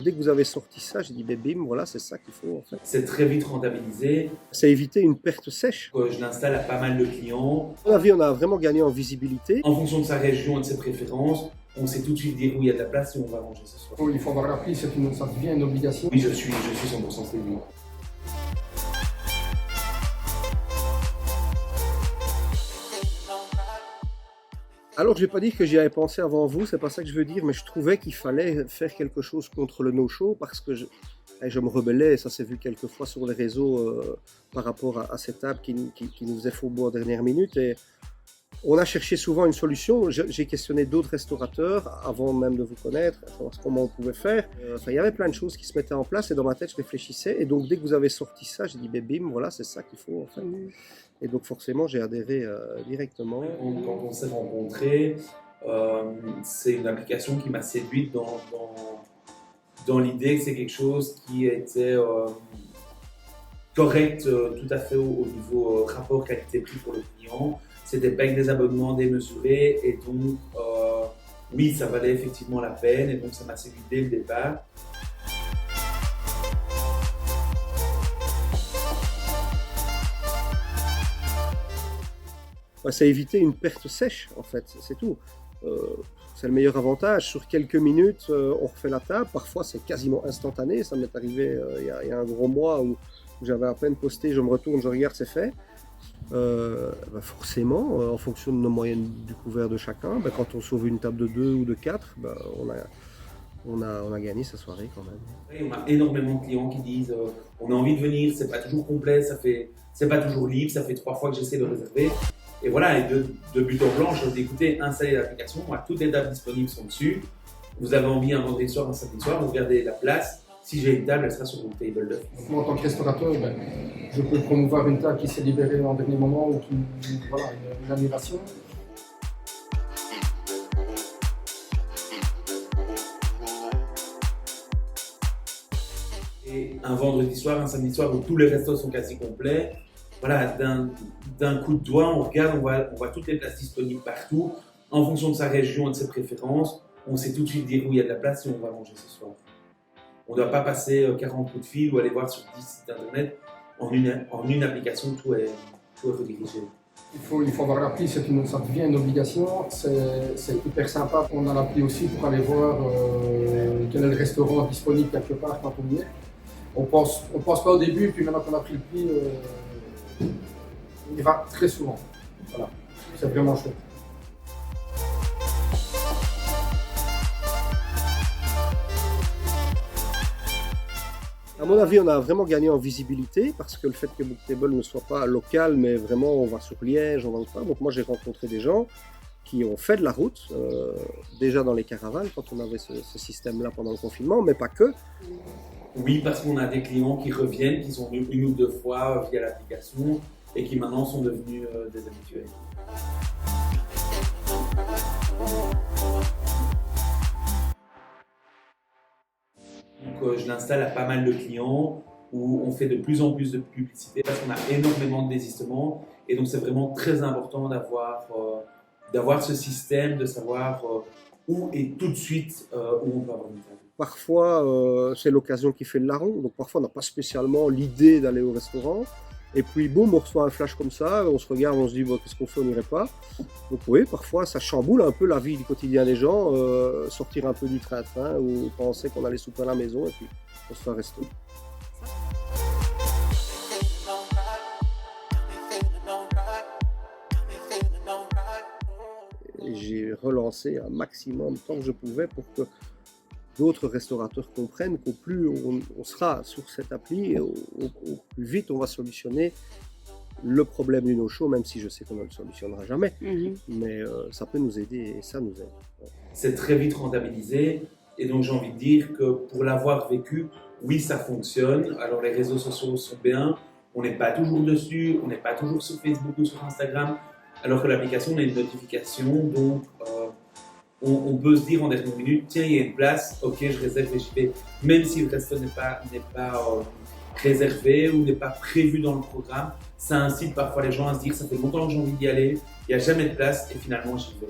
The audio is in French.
dès que vous avez sorti ça, j'ai dit, ben, bim, voilà, c'est ça qu'il faut en fait. C'est très vite rentabilisé. Ça a évité une perte sèche. Je l'installe à pas mal de clients. À mon avis, on a vraiment gagné en visibilité. En fonction de sa région et de ses préférences, on sait tout de suite dire où il y a de la place et où on va manger ce soir. Il faut avoir appris, ça devient une obligation. Oui, je suis 100% séduit. Alors, je ne vais pas dire que j'y avais pensé avant vous, c'est pas ça que je veux dire, mais je trouvais qu'il fallait faire quelque chose contre le no-show parce que je me rebellais, et ça s'est vu quelques fois sur les réseaux par rapport à cette table qui nous faisait faux-beau en dernière minute. Et on a cherché souvent une solution. J'ai questionné d'autres restaurateurs avant même de vous connaître, savoir comment on pouvait faire. Il y avait plein de choses qui se mettaient en place et dans ma tête, je réfléchissais. Et donc, dès que vous avez sorti ça, j'ai dit, ben, bim, voilà, c'est ça qu'il faut en fait. Et donc forcément, j'ai adhéré directement. Quand on s'est rencontrés, c'est une application qui m'a séduite dans l'idée que c'est quelque chose qui était correct tout à fait au niveau rapport qualité-prix pour le client. C'était pas avec des abonnements démesurés et donc oui, ça valait effectivement la peine et donc ça m'a séduit dès le départ. Ça a évité une perte sèche, en fait, c'est tout. C'est le meilleur avantage. Sur quelques minutes, on refait la table. Parfois, c'est quasiment instantané. Ça m'est arrivé il y a un gros mois où j'avais à peine posté, je me retourne, je regarde, c'est fait. Forcément, en fonction de nos moyennes du couvert de chacun, quand on sauve une table de 2 ou de 4, on a gagné sa soirée quand même. Oui, on a énormément de clients qui disent on a envie de venir, c'est pas toujours complet, c'est pas toujours libre, ça fait 3 fois que j'essaie de réserver. Et voilà, et de but en blanc, je dis écoutez, installez l'application, toutes les tables disponibles sont dessus. Vous avez envie un vendredi soir, un samedi soir, vous regardez la place. Si j'ai une table, elle sera sur mon table de. Moi, en tant que restaurateur, je peux promouvoir une table qui s'est libérée en dernier moment ou voilà, une annulation. Et un vendredi soir, un samedi soir où tous les restos sont quasi complets. Voilà, d'un coup de doigt, on regarde, on voit toutes les places disponibles partout. En fonction de sa région et de ses préférences, on sait tout de suite dire où il y a de la place et où on va manger ce soir. On ne doit pas passer 40 coups de fil ou aller voir sur 10 sites internet. En une application, tout est redirigé. Il faut avoir l'appli, ça devient une obligation. C'est hyper sympa. On a l'appli aussi pour aller voir quel est le restaurant disponible quelque part quand on y est. On pense pas au début, puis maintenant qu'on a pris le pli, on y va très souvent. Voilà, c'est vraiment chouette. À mon avis, on a vraiment gagné en visibilité parce que le fait que Booktable ne soit pas local, mais vraiment on va sur Liège, on va autre part. Donc moi j'ai rencontré des gens qui ont fait de la route, déjà dans les caravanes quand on avait ce système-là pendant le confinement, mais pas que. Oui, parce qu'on a des clients qui reviennent, qui sont venus une ou deux fois via l'application et qui maintenant sont devenus des habitués. Donc, je l'installe à pas mal de clients où on fait de plus en plus de publicité parce qu'on a énormément de désistements et donc c'est vraiment très important d'avoir ce système, de savoir où et tout de suite où on peut avoir une table. Parfois, c'est l'occasion qui fait le larron, donc parfois on n'a pas spécialement l'idée d'aller au restaurant. Et puis boum, on reçoit un flash comme ça, on se regarde, on se dit bon, qu'est-ce qu'on fait, on n'irait pas. Donc oui, parfois ça chamboule un peu la vie du quotidien des gens, sortir un peu du train-train ou penser qu'on allait souper à la maison et puis on se fait un resto. Et j'ai relancé un maximum tant que je pouvais pour que d'autres restaurateurs comprennent qu'au plus on sera sur cette appli, au plus vite on va solutionner le problème du no-show, même si je sais qu'on ne le solutionnera jamais. Mais ça peut nous aider et ça nous aide. C'est très vite rentabilisé et donc j'ai envie de dire que pour l'avoir vécu, oui ça fonctionne. Alors les réseaux sociaux sont bien, on n'est pas toujours dessus, on n'est pas toujours sur Facebook ou sur Instagram, alors que l'application on a une notification, donc on peut se dire en dernière minute, tiens, il y a une place, ok, je réserve et j'y vais. Même si le resto n'est pas réservé ou n'est pas prévu dans le programme, ça incite parfois les gens à se dire, ça fait longtemps que j'ai envie d'y aller, il n'y a jamais de place et finalement j'y vais.